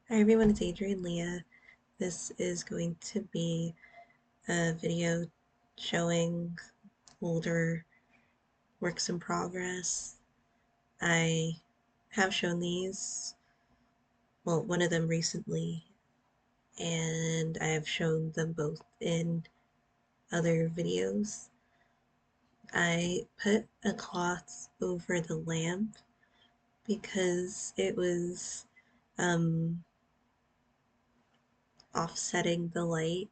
Hi everyone, it's Adrian Leah. This is going to be a video showing older works in progress. I have shown these, well, one of them recently, and I have shown them both in other videos. I put a cloth over the lamp because it was um, offsetting the light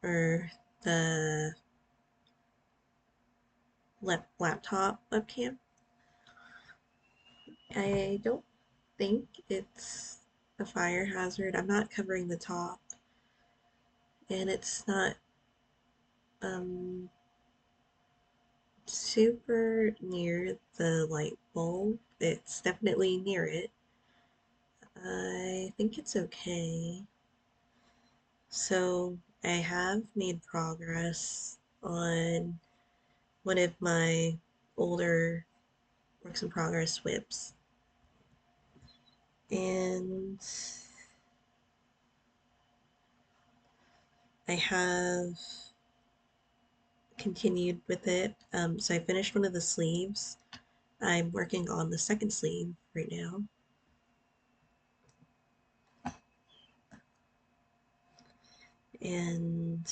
or the laptop webcam. I don't think it's a fire hazard. I'm not covering the top, and it's not um, super near the light bulb. It's definitely near it. I think it's okay. So I have made progress on one of my older works in progress whips, and I have continued with it. So I finished one of the sleeves. I'm working on the second sleeve right now. And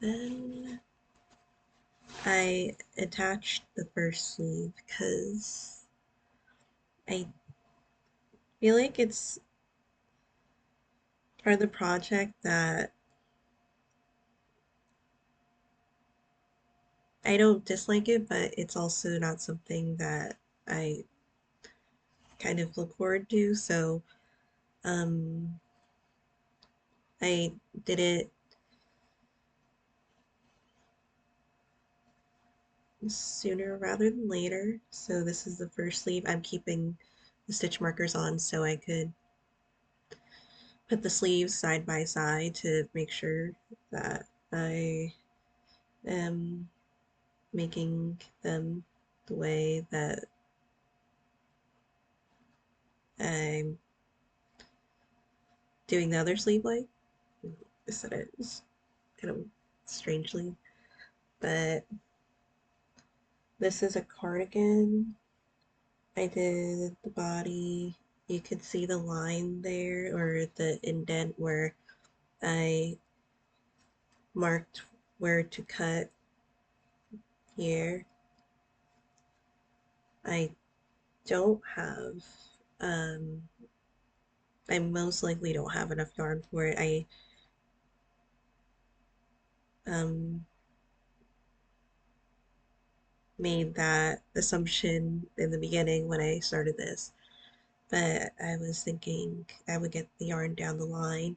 then I attached the first sleeve because I feel like it's part of the project that I don't dislike it, but it's also not something that I kind of look forward to. So um, I did it sooner rather than later. So this is the first sleeve. I'm keeping the stitch markers on so I could put the sleeves side by side to make sure that I am making them the way that I'm doing the other sleeve like. I said it kind of strangely, but this is a cardigan. I did the body. You could see the line there or the indent where I marked where to cut here. I don't have, um, I most likely don't have enough yarn for it. I um, made that assumption in the beginning when I started this, but I was thinking I would get the yarn down the line,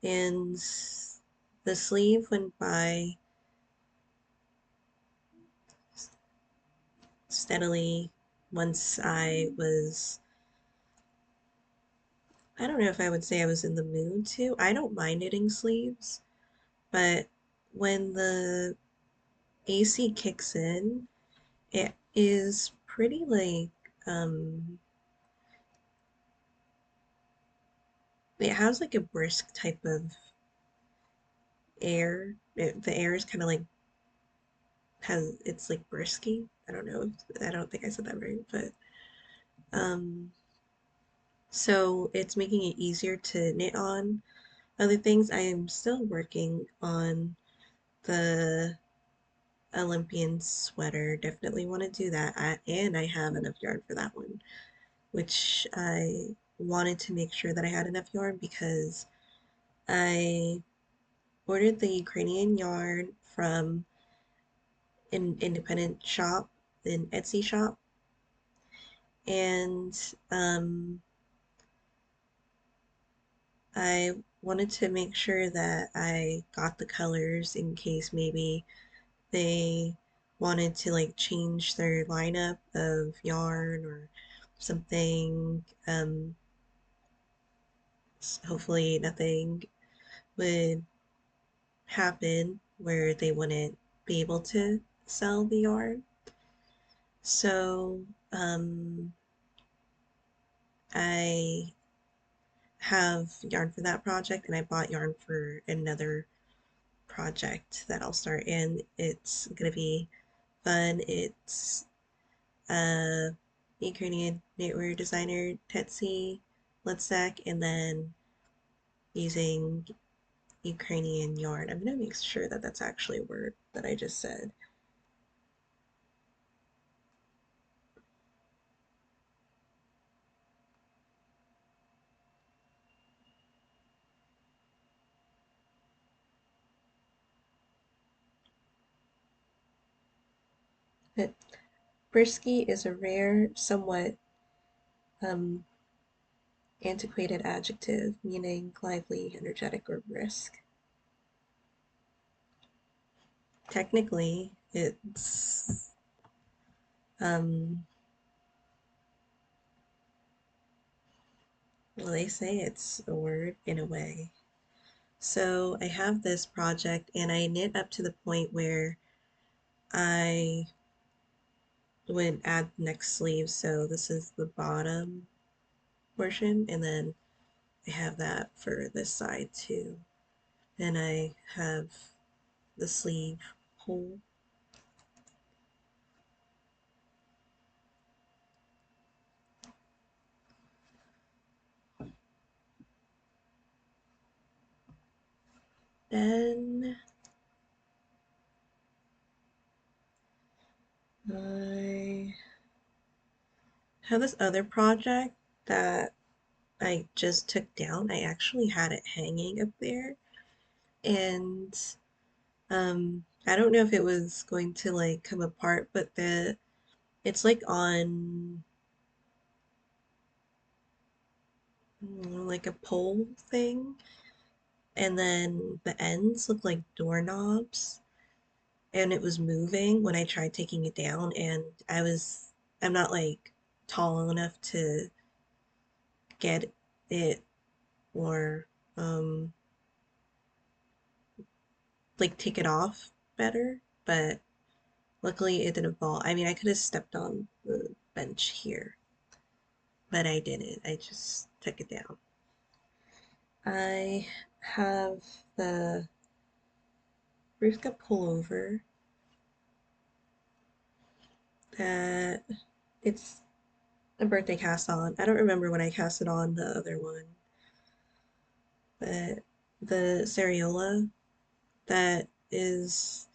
and the sleeve went by steadily once I don't know if I would say I was in the mood to. I don't mind knitting sleeves, but when the AC kicks in, it is pretty like it has like a brisk type of air. The air is kind of like it's like brisky. I don't know. I don't think I said that right, but um so it's making it easier to knit on. Other things, I am still working on the Olympian sweater. Definitely want to do that. And I have enough yarn for that one, which I wanted to make sure that I had enough yarn because I ordered the Ukrainian yarn from an independent shop, an Etsy shop, and I wanted to make sure that I got the colors in case maybe they wanted to like change their lineup of yarn or something. Hopefully nothing would happen where they wouldn't be able to sell the yarn. So I have yarn for that project, and I bought yarn for another project that I'll start, and it's gonna be fun. It's Ukrainian knitwear designer Tetsi Letsak, and then using Ukrainian yarn. I'm gonna make sure that that's actually a word that I just said. But Brisky is a rare, somewhat um, antiquated adjective meaning lively, energetic, or brisk. Technically, it's well, they say it's a word in a way. So I have this project and I knit up to the point where I would add next sleeve. So this is the bottom portion, and then I have that for this side too. Then I have the sleeve hole. Then I have this other project that I just took down. I actually had it hanging up there, and I don't know if it was going to like come apart, but it's like on like a pole thing, and then the ends look like doorknobs, and it was moving when I tried taking it down, and I'm not like tall enough to get it or um like take it off better, but luckily it didn't fall. I mean, I could have stepped on the bench here, but I didn't. I just took it down. I have the Ruth Cup pullover that it's a birthday cast on. I don't remember when I cast it on the other one, but the Sariola that is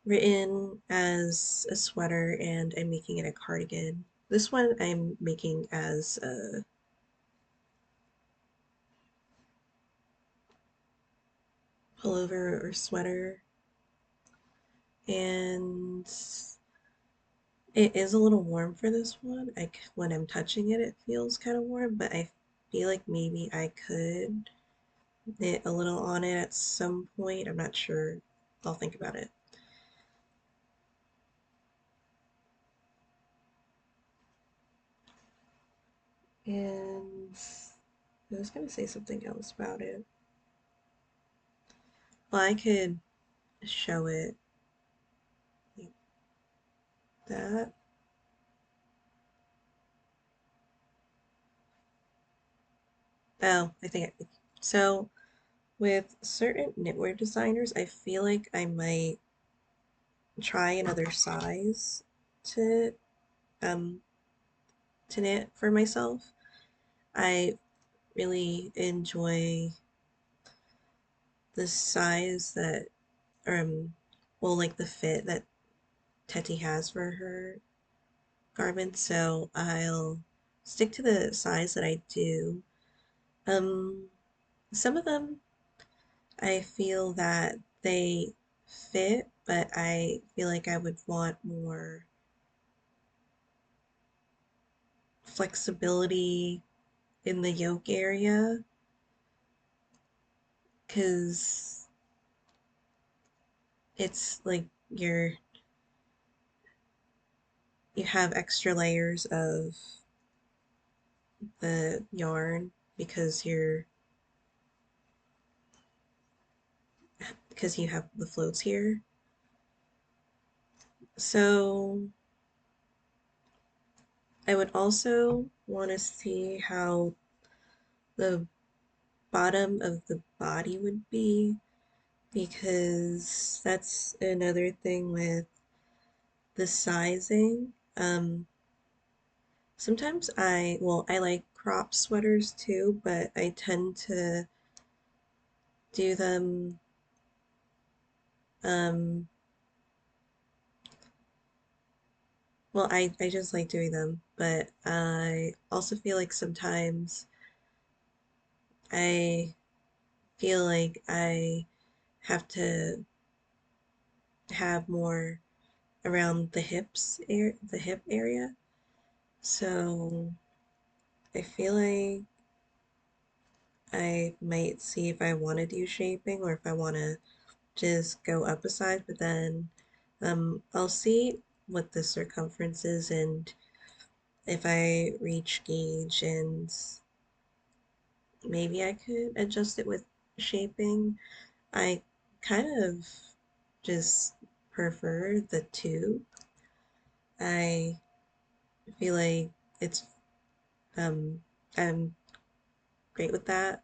written as a sweater and I'm making it a cardigan. This one I'm making as a pullover or sweater, and it is a little warm for this one. When I'm touching it, it feels kind of warm, but I feel like maybe I could knit a little on it at some point. I'm not sure. I'll think about it. And I was gonna say something else about it. Well, I could show it like that. Oh, I think so. With certain knitwear designers, I feel like I might try another size to um to knit for myself. I really enjoy the size that well like the fit that Teti has for her garments, so I'll stick to the size that I do. Um some of them I feel that they fit, but I feel like I would want more flexibility in the yoke area because it's like you have extra layers of the yarn because you have the floats here. So I would also want to see how the bottom of the body would be, because that's another thing with the sizing. Sometimes I like crop sweaters too, but I tend to do them, um, I just like doing them, but I also feel like sometimes I feel like I have to have more around the hip area. So I feel like I might see if I want to do shaping or if I want to just go up a size, but then I'll see what the circumference is and if I reach gauge, and maybe I could adjust it with shaping. I kind of just prefer the two. I feel like it's um I'm great with that.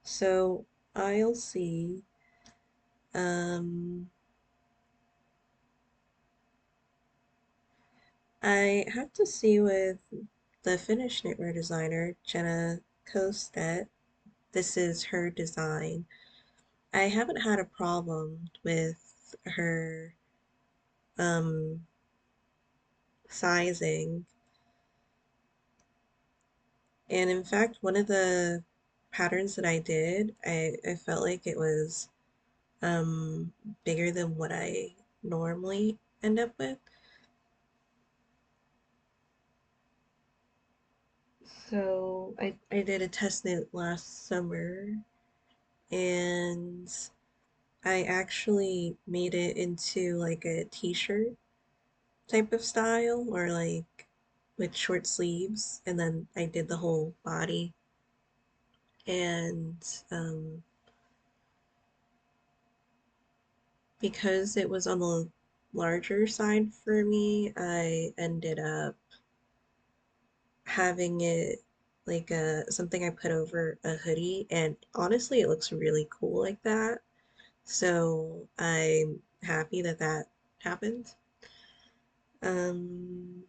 So I'll see. Um I have to see with the Finnish knitwear designer, Jenna Kostedt. This is her design. I haven't had a problem with her um sizing. And in fact, one of the patterns that I did, I felt like it was um bigger than what I normally end up with. So I did a test knit last summer, and I actually made it into like a t-shirt type of style, or like with short sleeves, and then I did the whole body. And because it was on the larger side for me, I ended up having it like a something I put over a hoodie, and honestly, it looks really cool like that. So I'm happy that that happened. Um,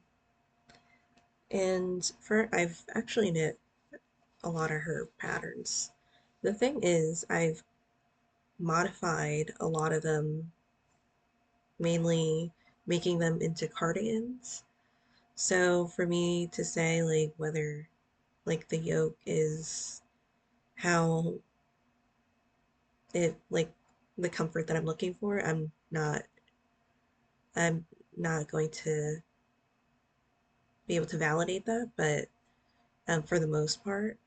and for I've actually knit a lot of her patterns. The thing is, I've modified a lot of them, mainly making them into cardigans. So for me to say like whether like the yoke is how it like the comfort that I'm looking for, I'm not going to be able to validate that, but for the most part.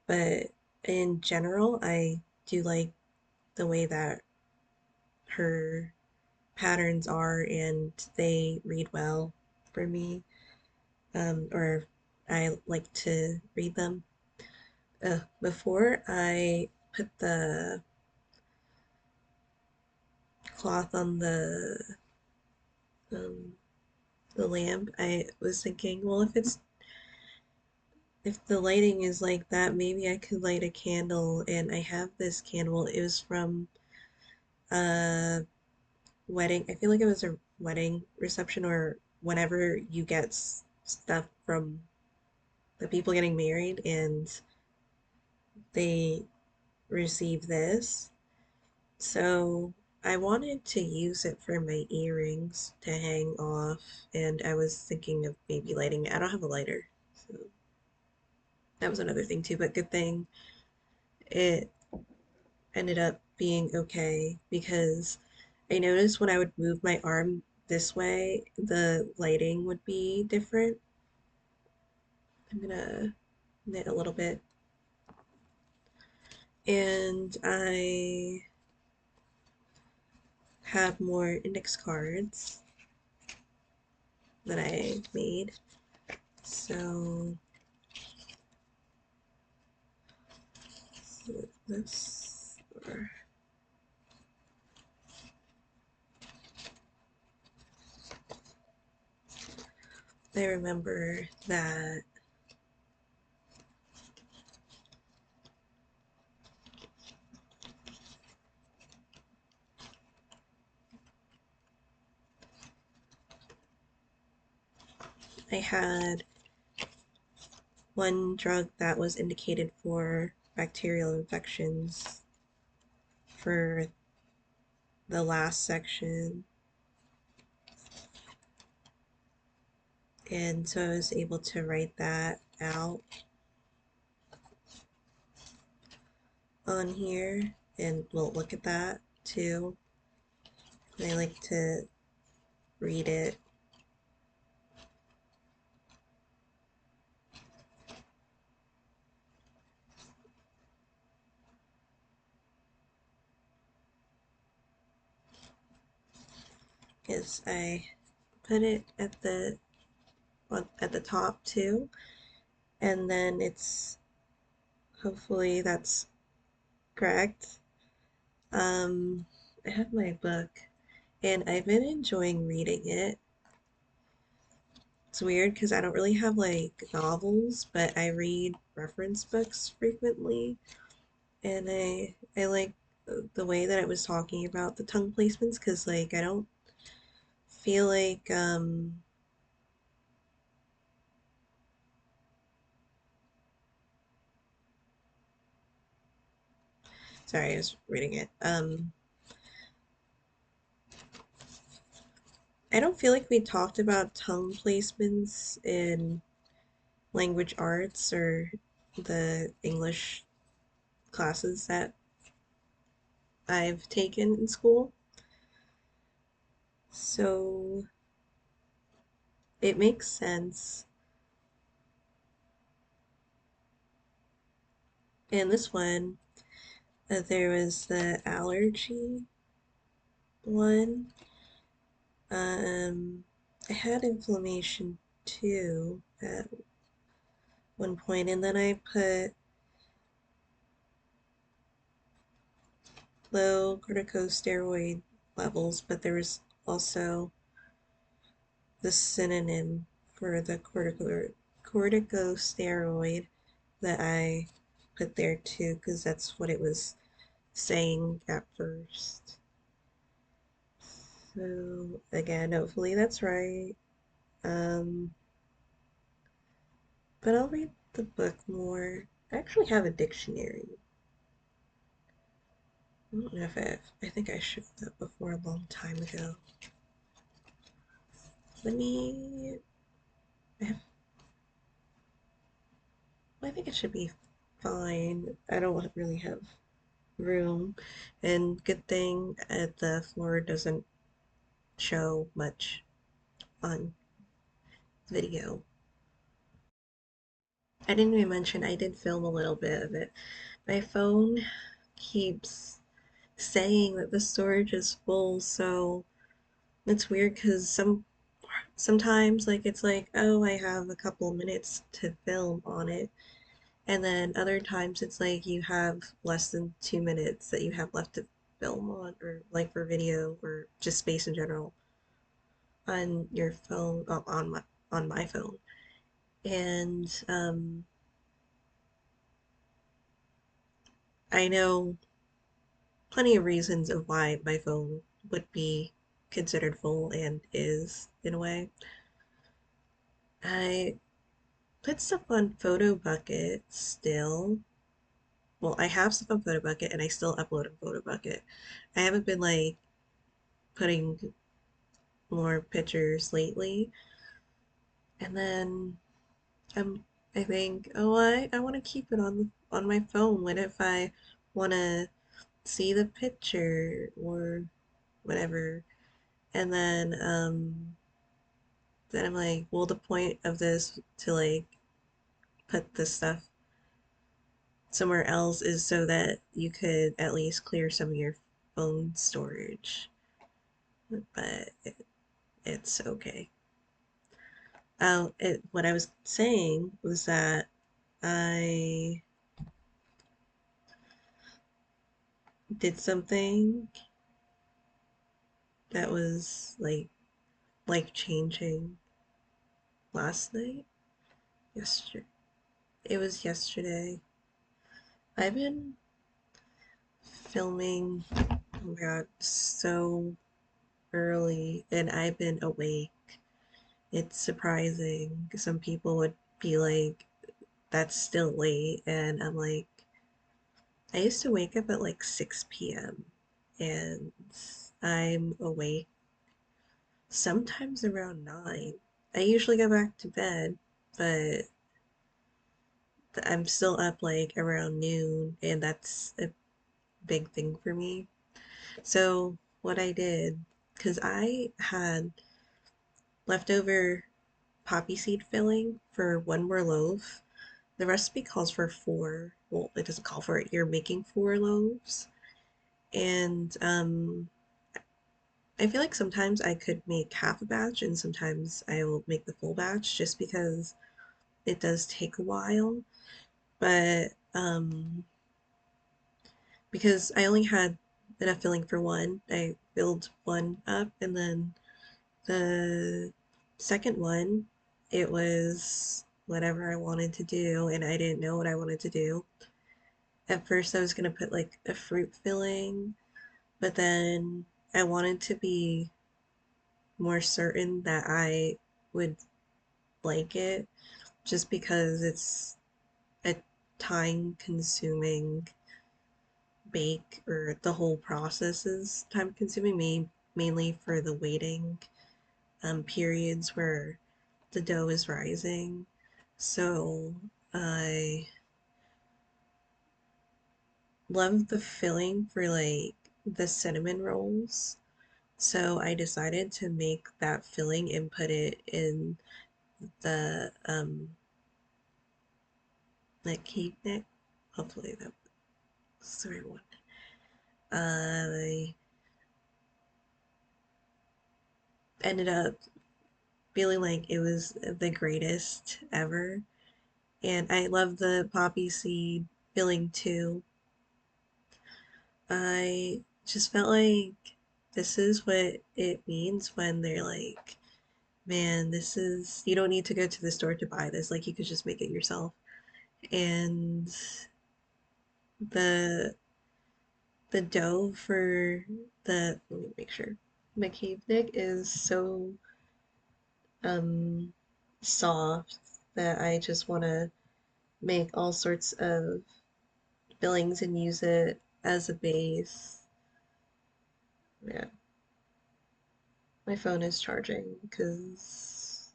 But in general, I do like the way that her patterns are, and they read well for me, or I like to read them. Before I put cloth on um, the lamp, I was thinking, well, if the lighting is like that, maybe I could light a candle. And I have this candle. It was from a wedding. I feel like it was a wedding reception, or whenever you get stuff from the people getting married and they receive this. So I wanted to use it for my earrings to hang off, and I was thinking of maybe lighting it. I don't have a lighter, so that was another thing too, but good thing it ended up being okay, because I noticed when I would move my arm this way, the lighting would be different. I'm gonna knit a little bit, and I have more index cards that I made. So this, or I remember that I had one drug that was indicated for bacterial infections for the last section, and so I was able to write that out on here, and we'll look at that too. I like to read it. Because I put it at the top too, and then it's hopefully that's correct. Um, I have my book, and I've been enjoying reading it. It's weird because I don't really have like novels, but I read reference books frequently, and I like the way that it was talking about the tongue placements because like I don't feel like sorry, I was reading it. I don't feel like we talked about tongue placements in language arts or the English classes that I've taken in school. So it makes sense. In this one, there was the allergy one. I had inflammation too at one point, and then I put low corticosteroid levels, but there was also the synonym for the corticosteroid that I put there too, because that's what it was saying at first. So again, hopefully that's right. Um, but I'll read the book more. I actually have a dictionary. I don't know if I think I shipped that before a long time ago. Let me, I have, I think it should be fine. I don't really have room. And good thing the floor doesn't show much on video. I didn't even mention I did film a little bit of it. My phone keeps saying that the storage is full, so it's weird because sometimes like it's like, oh, I have a couple minutes to film on it, and then other times it's like you have less than 2 minutes that you have left to film on, or like for video or just space in general on your phone, on my phone. And I know plenty of reasons of why my phone would be considered full and is in a way. I put stuff on PhotoBucket still. Well, I have stuff on PhotoBucket and I still upload on PhotoBucket. I haven't been like putting more pictures lately. And then I think, oh, I want to keep it on my phone. What if I want to see the picture or whatever? And then I'm like, well, the point of this to like put this stuff somewhere else is so that you could at least clear some of your phone storage. But it's okay. What I was saying was that I did something that was like life changing last night. Yesterday. It was yesterday. I've been filming, oh my god, so early, and I've been awake it's surprising. Some people would be like, that's still late. And I'm like, I used to wake up at like 6 p.m. and I'm awake sometimes around 9. I usually go back to bed, but I'm still up like around noon, and that's a big thing for me. So, what I did, because I had leftover poppy seed filling for one more loaf. The recipe calls for four. Well, it doesn't call for it. You're making four loaves. And I feel like sometimes I could make half a batch and sometimes I will make the full batch just because it does take a while. But because I only had enough filling for one, I filled one up and then the second one, it was whatever I wanted to do and I didn't know what I wanted to do. At first I was gonna put like a fruit filling, but then I wanted to be more certain that I would like it just because it's a time consuming bake, or the whole process is time consuming, mainly for the waiting periods where the dough is rising. So I love the filling for like the cinnamon rolls. So I decided to make that filling and put it in the like cake neck. Hopefully that was the right one. I ended up feeling like it was the greatest ever. And I love the poppy seed filling too. I just felt like this is what it means when they're like, man, this is, you don't need to go to the store to buy this. Like, you could just make it yourself. And the the dough for let me make sure. My cave nick is so um soft that I just want to make all sorts of fillings and use it as a base. Yeah, my phone is charging because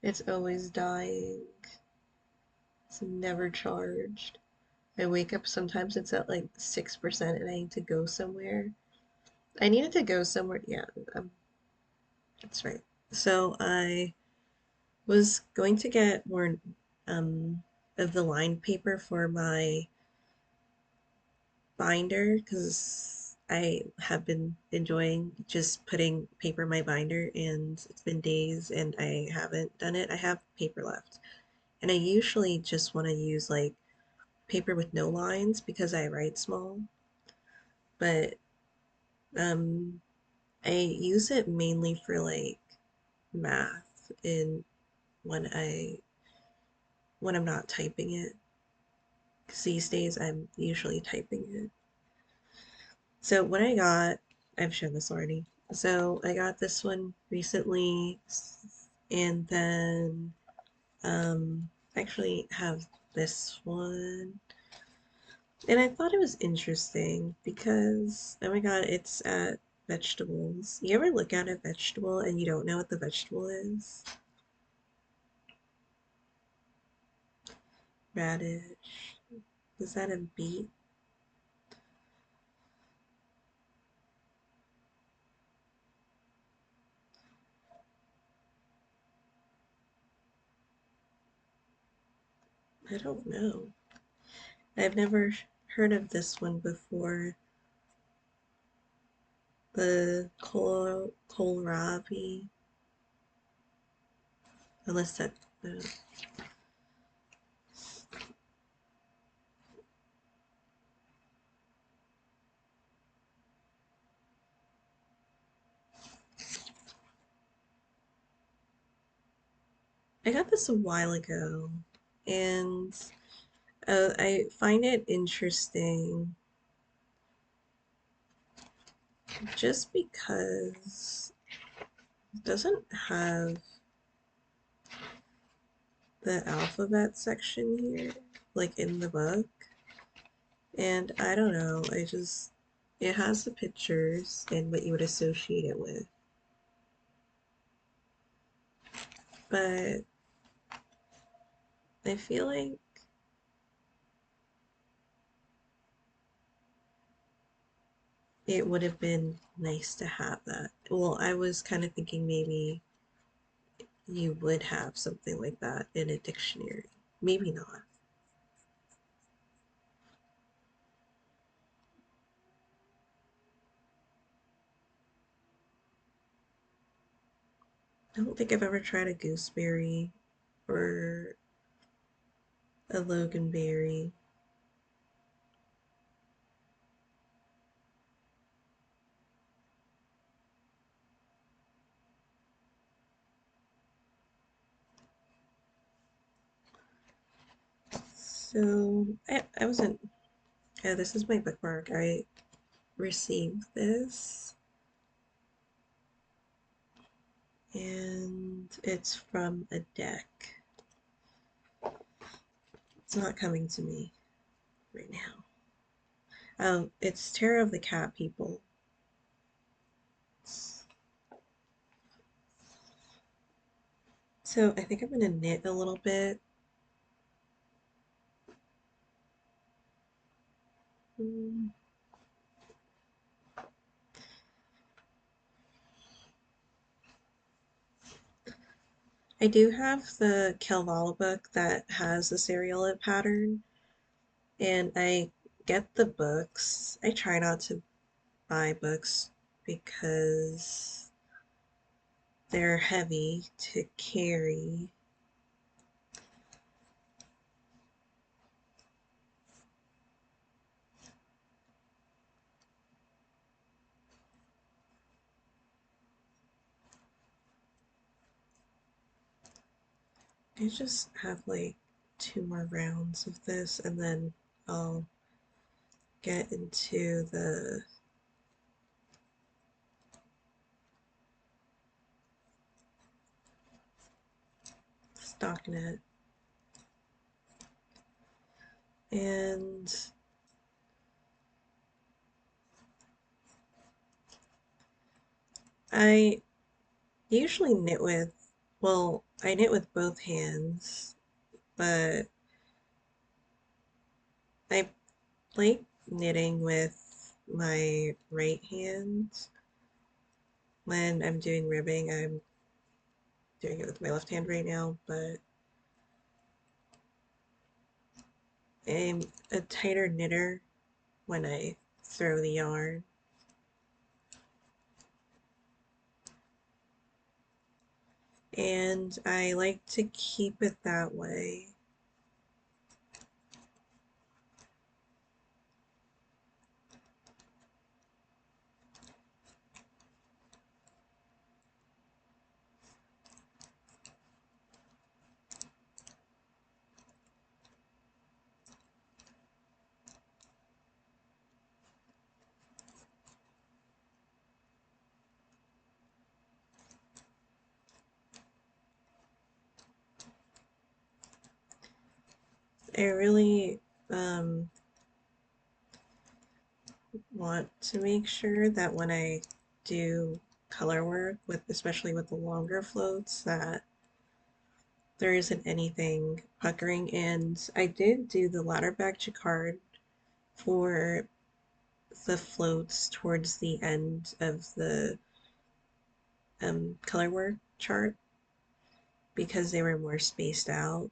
it's always dying. It's never charged. I wake up sometimes it's at like 6% and I need to go somewhere. I needed to go somewhere. Yeah, that's right. So I was going to get more um of the lined paper for my binder because I have been enjoying just putting paper in my binder, and it's been days and I haven't done it. I have paper left. And I usually just want to use like paper with no lines because I write small, but um I use it mainly for like math and when I'm not typing it. Because these days I'm usually typing it. So what I got, I've shown this already. So I got this one recently, and then actually have this one. And I thought it was interesting because, oh my God, it's at vegetables. You ever look at a vegetable and you don't know what the vegetable is? Radish. Is that a beet? I don't know. I've never heard of this one before. The kohlrabi, unless that. Uh, I got this a while ago, and I find it interesting just because it doesn't have. the alphabet section here, like in the book. And I don't know, it has the pictures and what you would associate it with. But I feel like it would have been nice to have that. Well, I was kind of thinking maybe you would have something like that in a dictionary. Maybe not. I don't think I've ever tried a gooseberry or a loganberry. So I wasn't. Yeah, this is my bookmark. I received this, and it's from a deck. It's not coming to me right now. Oh, it's Terror of the Cat People. So I think I'm gonna knit a little bit. Mm, I do have the Kalevala book that has the serial pattern, and I get the books. I try not to buy books because they're heavy to carry. I just have like 2 more rounds of this and then I'll get into the stockinette. And I usually knit with, well, I knit with both hands, but I like knitting with my right hand. When I'm doing ribbing, I'm doing it with my left hand right now, but I'm a tighter knitter when I throw the yarn. And I like to keep it that way. I really want to make sure that when I do color work with, especially with the longer floats, that there isn't anything puckering. And I did do the ladder back jacquard for the floats towards the end of the color work chart because they were more spaced out.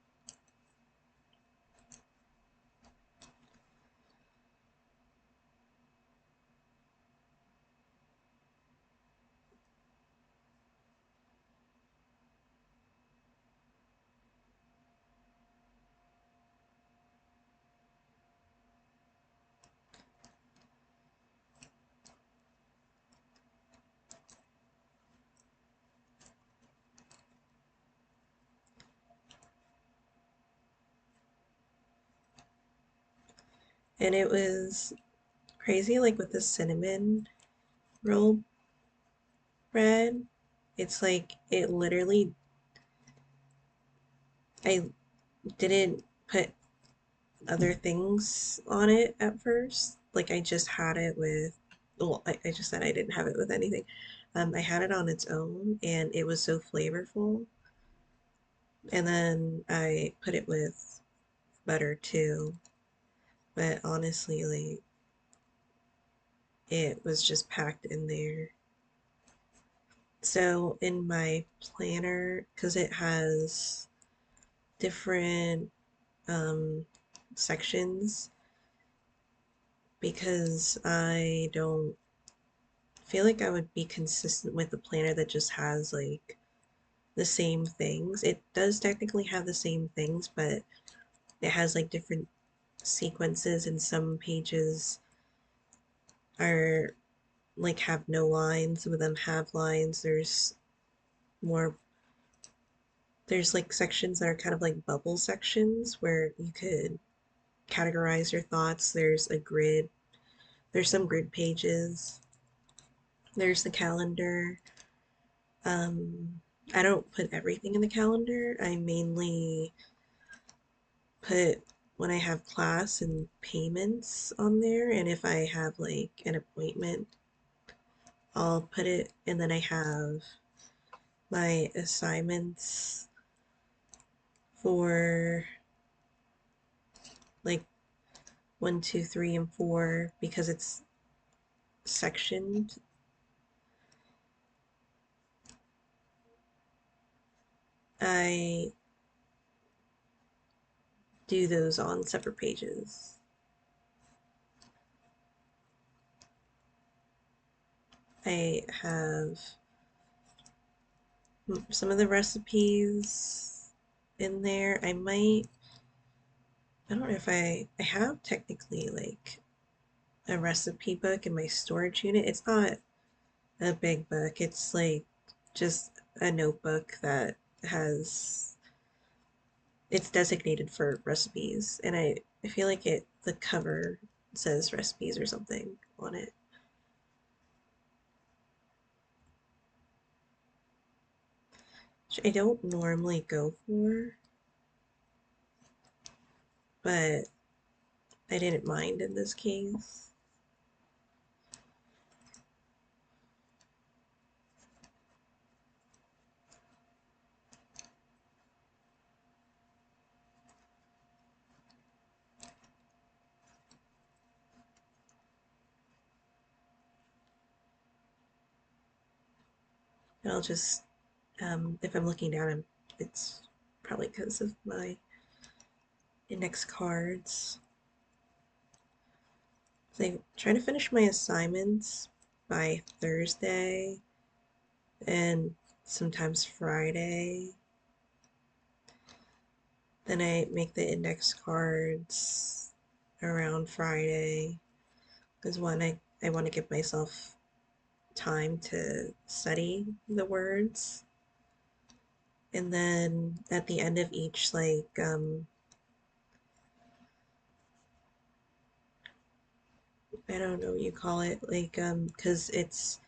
And it was crazy, like with the cinnamon roll bread. It's like it literally, I didn't put other things on it at first. Like I just had it with, well, I just said I didn't have it with anything. I had it on its own and it was so flavorful. And then I put it with butter too. But honestly, like it was just packed in there. So in my planner, because it has different um, sections, because I don't feel like I would be consistent with a planner that just has like the same things. It does technically have the same things, but it has like different sequences, and some pages are like have no lines, some of them have lines. More, there's like sections that are kind of like bubble sections where you could categorize your thoughts. There's a grid, there's some grid pages, there's the calendar. Um, I don't put everything in the calendar. I mainly put when I have class and payments on there, and if I have like an appointment, I'll put it, and then I have my assignments for like one, two, three, and four because it's sectioned. I do those on separate pages. I have some of the recipes in there. I don't know if I have technically like a recipe book in my storage unit. It's not a big book. It's like just a notebook that has it's designated for recipes, and I feel like the cover says recipes or something on it. Which I don't normally go for, but I didn't mind in this case. And I'll just if I'm looking down, it's probably because of my index cards. So I'm trying to finish my assignments by Thursday and sometimes Friday. Then I make the index cards around Friday because one, I want to give myself time to study the words. And then at the end of each, like, I don't know what you call it, like, because it's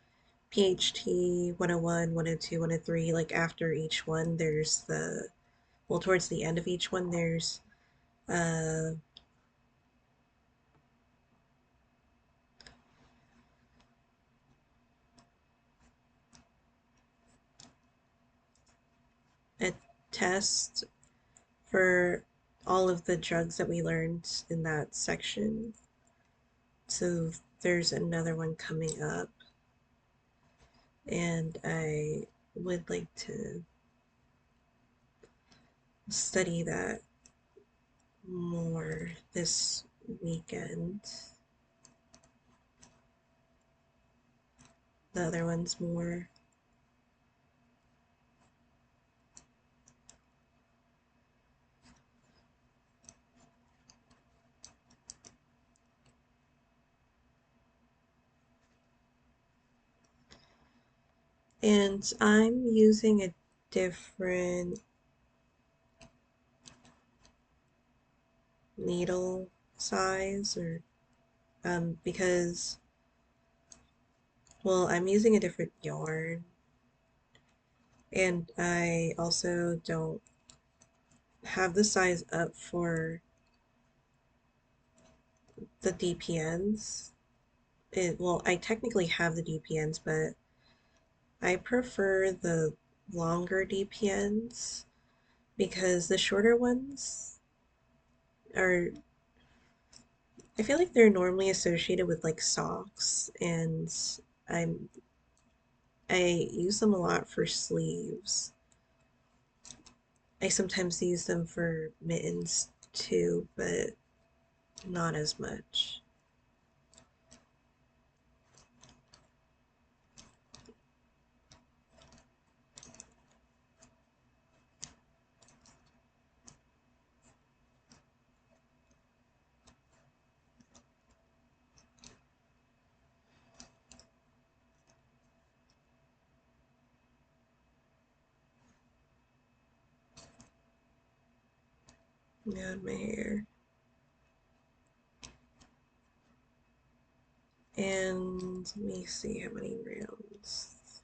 PHT 101, 102, 103, like after each one, there's well, towards the end of each one, there's uh, a test for all of the drugs that we learned in that section. So there's another one coming up, and I would like to study that more this weekend. The other one's more. And I'm using a different needle size or because well, I'm using a different yarn, and I also don't have the size up for the DPNs. Well, I technically have the DPNs, but I prefer the longer DPNs because the shorter ones are, I feel like they're normally associated with like socks, and I'm I use them a lot for sleeves. I sometimes use them for mittens too, but not as much. Yeah, my hair. And let me see how many rounds.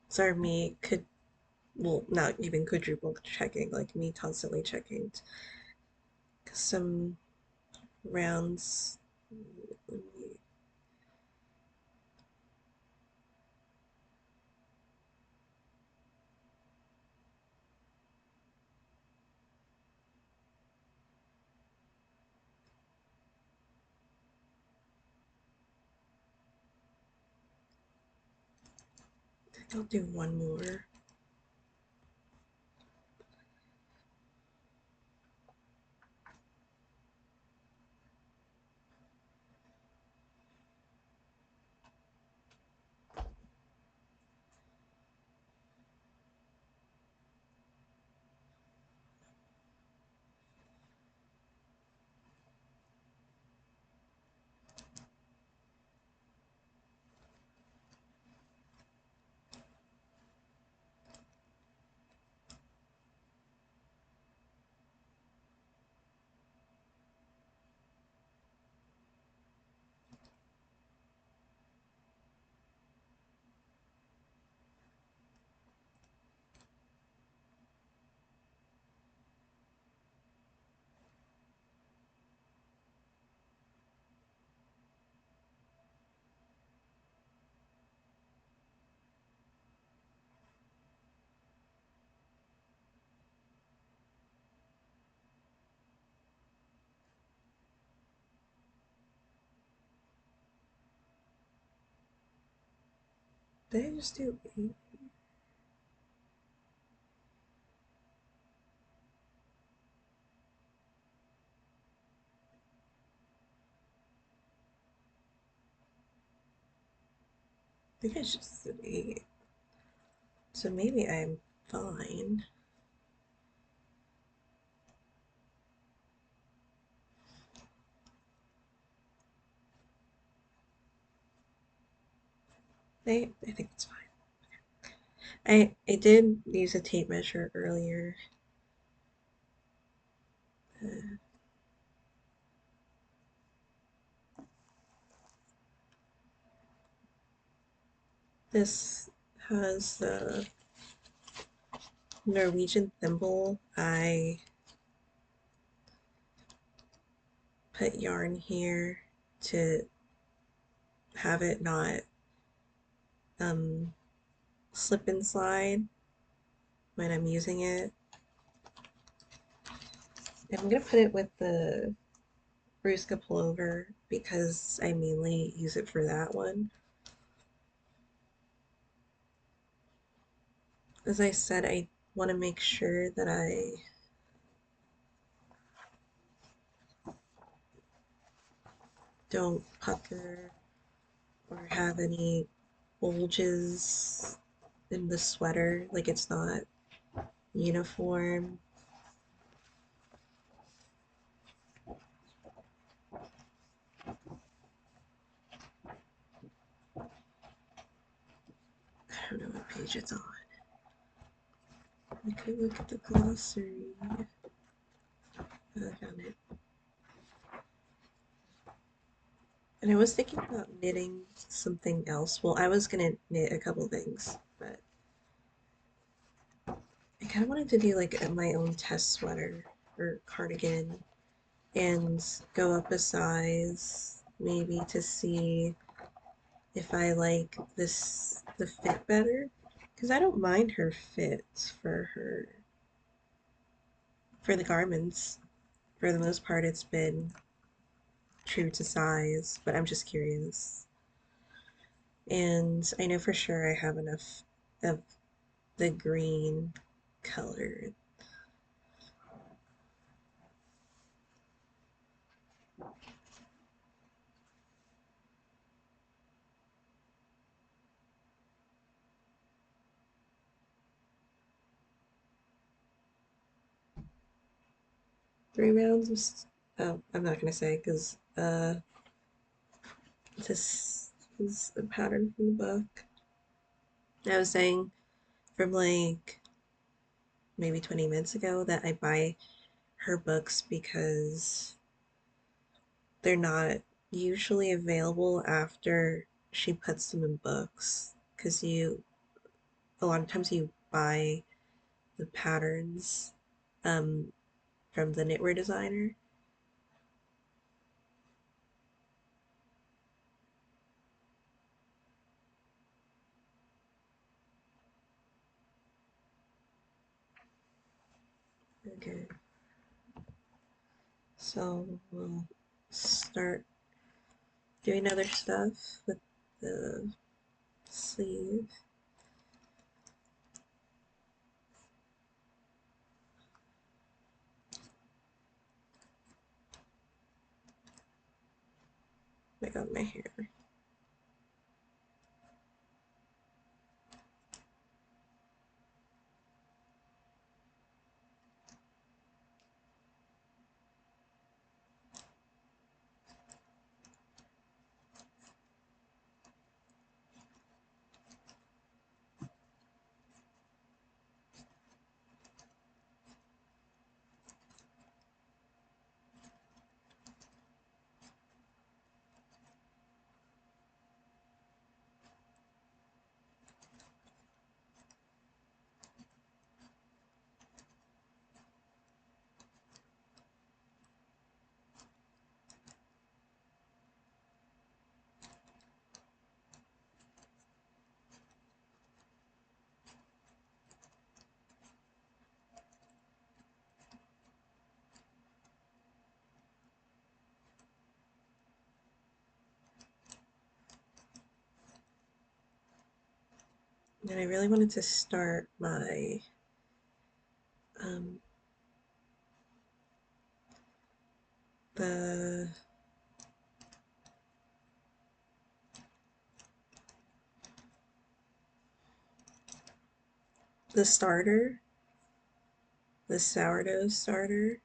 Sorry, me could, well, not even quadruple checking, like me constantly checking some rounds. Let me, I think I'll do one more. Did I just do eight? I think I just did eight. So maybe I'm fine. I think it's fine. I did use a tape measure earlier. Uh, this has the Norwegian thimble. I put yarn here to have it not um, slip and slide when I'm using it. And I'm gonna put it with the Bruska pullover because I mainly use it for that one. As I said, I want to make sure that I don't pucker or have any bulges in the sweater, like it's not uniform. page it's on. I could look at the glossary. Oh, I found it. And I was thinking about knitting something else. Well, I was gonna knit a couple things, but I kind of wanted to do like my own test sweater or cardigan and go up a size maybe to see if I like the fit better. Because I don't mind her fit for the garments. For the most part, it's been true to size, but I'm just curious. And I know for sure I have enough of the green color. 3 rounds of, oh, I'm not gonna say because this is a pattern from the book. I was saying from like maybe 20 minutes ago that I buy her books because they're not usually available after she puts them in books. Because a lot of times you buy the patterns um, from the knitwear designer. Okay, so we'll start doing other stuff with the sleeve. I got my hair. And I really wanted to start my um, the starter, the sourdough starter.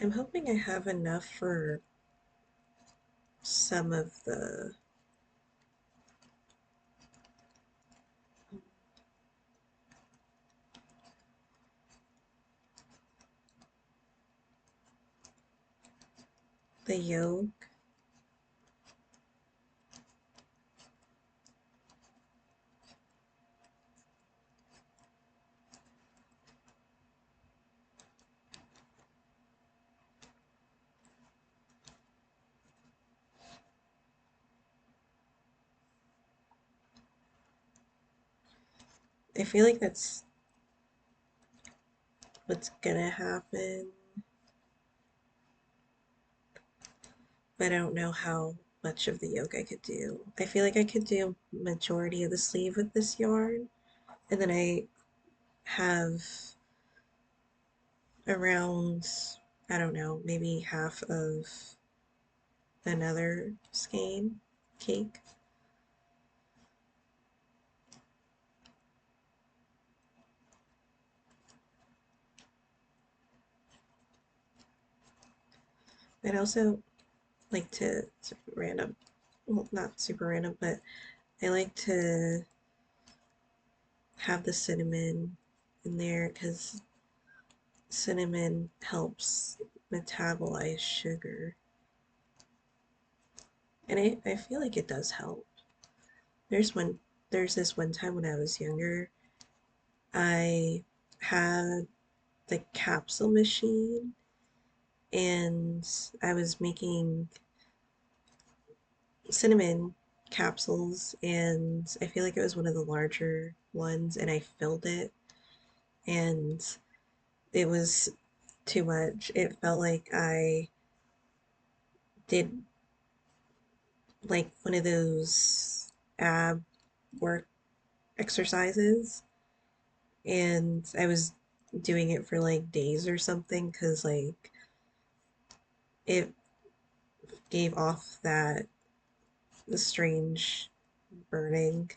I'm hoping I have enough for some of the yolk. I feel like that's what's gonna happen, but I don't know how much of the yolk I could do. I feel like I could do majority of the sleeve with this yarn, and then I have around, I don't know, maybe half of another skein cake. I'd also like to, random, well, not super random, but I like to have the cinnamon in there because cinnamon helps metabolize sugar. And I feel like it does help. There's one there's this one time when I was younger, I had the capsule machine and I was making cinnamon capsules and I feel like it was one of the larger ones and I filled it and it was too much. It felt like I did like one of those ab work exercises and I was doing it for like days or something because like it gave off that strange burning.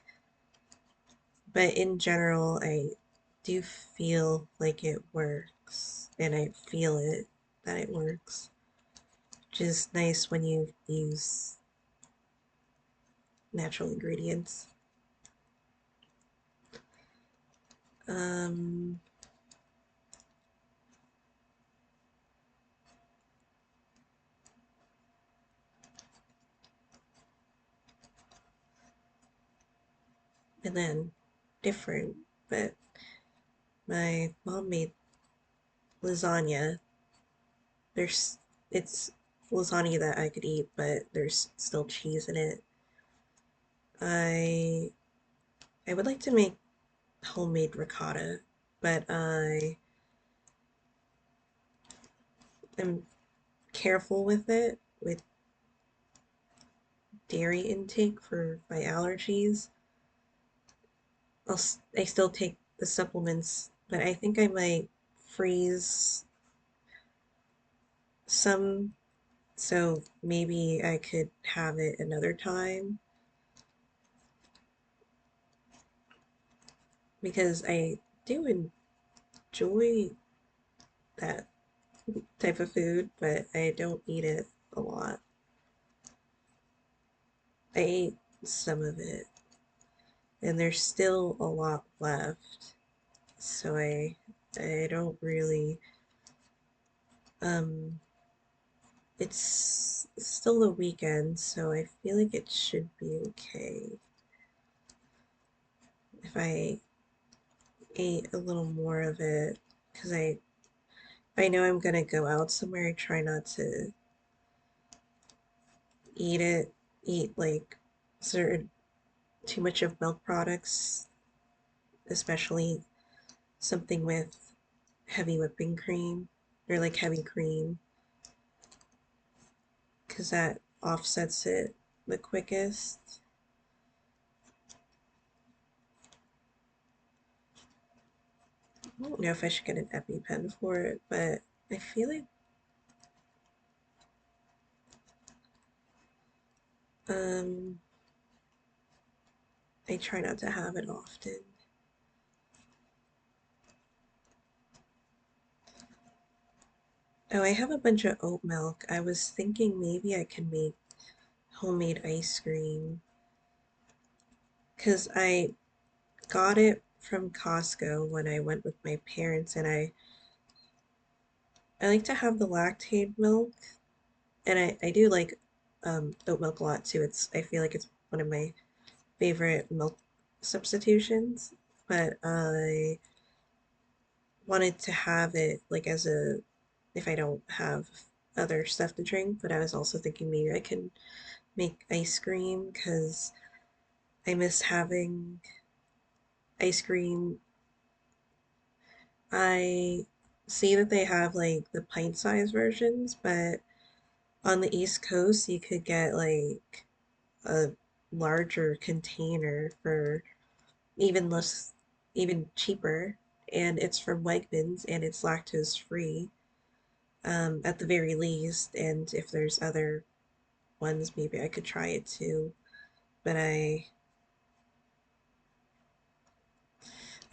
But in general, I do feel like it works and I feel it that it works. Which is nice when you use natural ingredients. Um, and then different, but my mom made lasagna. There's it's lasagna that I could eat, but there's still cheese in it. I I would like to make homemade ricotta, but I am careful with it with dairy intake for my allergies. I still take the supplements, but I think I might freeze some so maybe I could have it another time because I do enjoy that type of food, but I don't eat it a lot. I ate some of it, and there's still a lot left, so I don't really um it's still the weekend, so I feel like it should be okay if I ate a little more of it because if I know I'm gonna go out somewhere, I try not to eat it, eat like certain too much of milk products, especially something with heavy whipping cream or like heavy cream, because that offsets it the quickest. I don't know if I should get an EpiPen for it, but I feel like um I try not to have it often. Oh, I have a bunch of oat milk. I was thinking maybe I can make homemade ice cream because I got it from Costco when I went with my parents, and I like to have the lactate milk, and I do like oat milk a lot too. I feel like it's one of my favorite milk substitutions, but I wanted to have it like as a if I don't have other stuff to drink, but I was also thinking maybe I can make ice cream because I miss having ice cream. I see that they have like the pint size versions, but on the East Coast you could get like a larger container for even less, even cheaper, and it's from Wegmans and it's lactose free, at the very least. And if there's other ones, maybe I could try it too. But I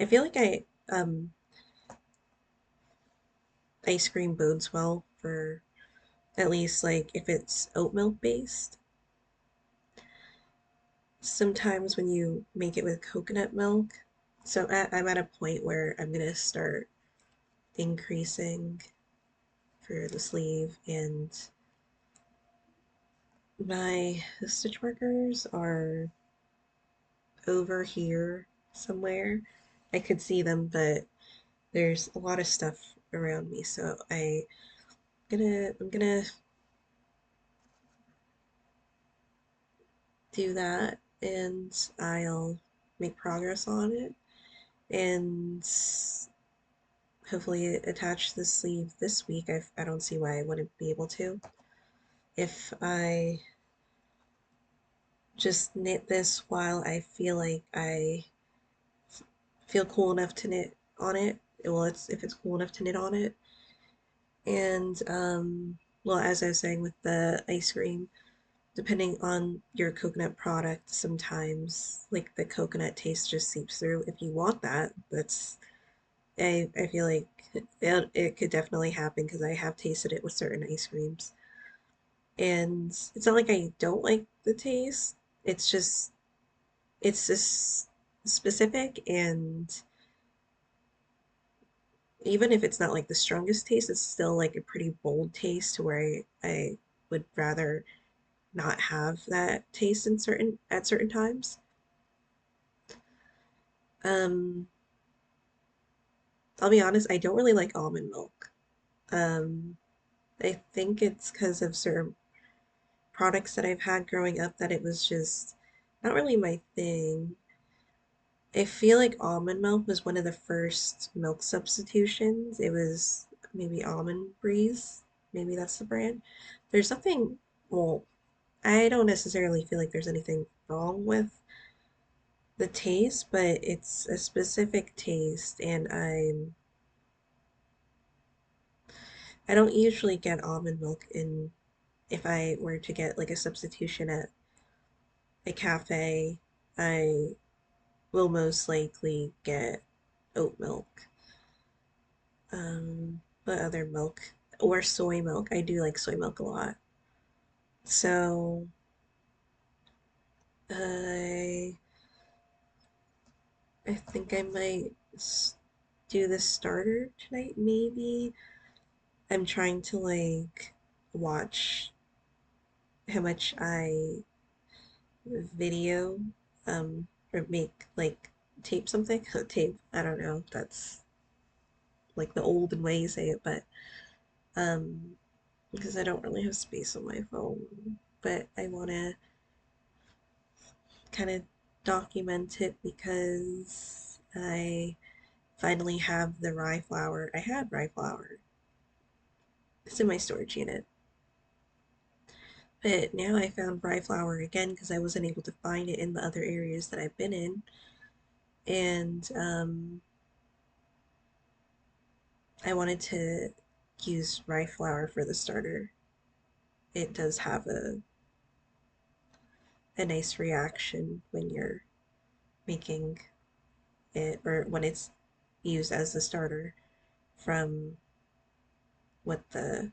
feel like ice cream bodes well for at least like if it's oat milk based. Sometimes when you make it with coconut milk, I'm at a point where I'm gonna start increasing for the sleeve, and my stitch markers are over here somewhere. I could see them, but there's a lot of stuff around me, so I'm gonna do that, and I'll make progress on it, and hopefully attach the sleeve this week. I don't see why I wouldn't be able to. If I just knit this while I feel like I feel cool enough to knit on it, well, it's if it's cool enough to knit on it. And well, as I was saying with the ice cream, depending on your coconut product, sometimes like the coconut taste just seeps through. If you want that, I feel like it could definitely happen because I have tasted it with certain ice creams. And it's not like I don't like the taste. It's just it's just specific, and even if it's not like the strongest taste, it's still like a pretty bold taste to where I would rather not have that taste in certain at certain times. Um, I'll be honest, I don't really like almond milk. Um, I think it's because of certain products that I've had growing up that it was just not really my thing. I feel like almond milk was one of the first milk substitutions. It was maybe Almond Breeze. Maybe that's the brand. There's nothing, well, I don't necessarily feel like there's anything wrong with the taste, but it's a specific taste, and I don't usually get almond milk in if I were to get like a substitution at a cafe, I will most likely get oat milk. But other milk or soy milk. I do like soy milk a lot. So I I think I might do the starter tonight, maybe. I'm trying to like watch how much I video or make like tape something. Tape, I don't know. That's like the olden way you say it, but um because I don't really have space on my phone. But I want to kind of document it because I finally have the rye flour. I had rye flour. It's in my storage unit. But now I found rye flour again because I wasn't able to find it in the other areas that I've been in. And I wanted to use rye flour for the starter. It does have a nice reaction when you're making it or when it's used as the starter from what the,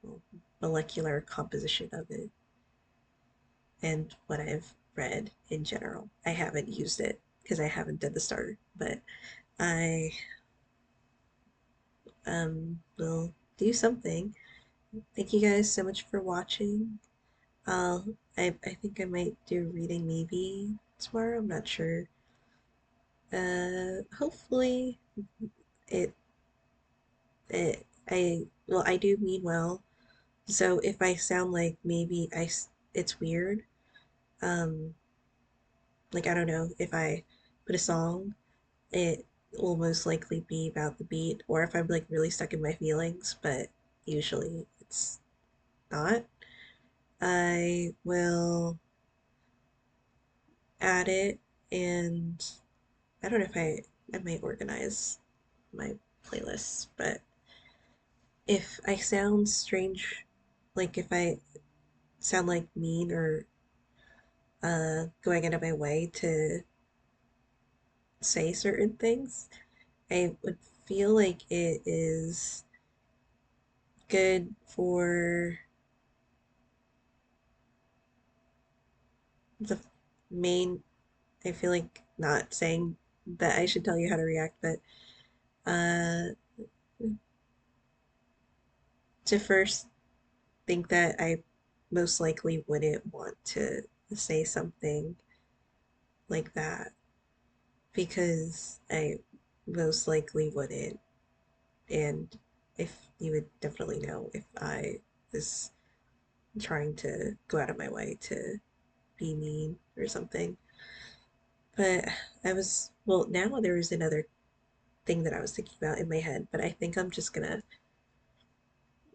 well, molecular composition of it and what I've read in general. I haven't used it because I haven't done the starter, but I will do something. Thank you guys so much for watching. I think I might do reading maybe tomorrow. I'm not sure. Hopefully it I do mean well. So if I sound like maybe it's weird, um, like I don't know, if I put a song, it will most likely be about the beat, or if I'm like really stuck in my feelings, but usually it's not. I will add it, and I don't know if I might organize my playlists, but if I sound strange, like if I sound like mean or going out of my way to say certain things, I would feel like it is good for the main. I feel like not saying that I should tell you how to react, but uh, to first think that I most likely wouldn't want to say something like that because I most likely wouldn't. And if you would definitely know if I was trying to go out of my way to be mean or something. But well, now there is another thing that I was thinking about in my head, but I think I'm just gonna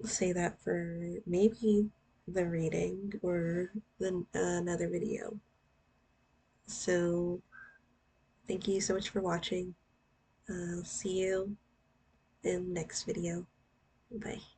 say that for maybe the reading or another video. So, thank you so much for watching. I'll see you in the next video. Bye.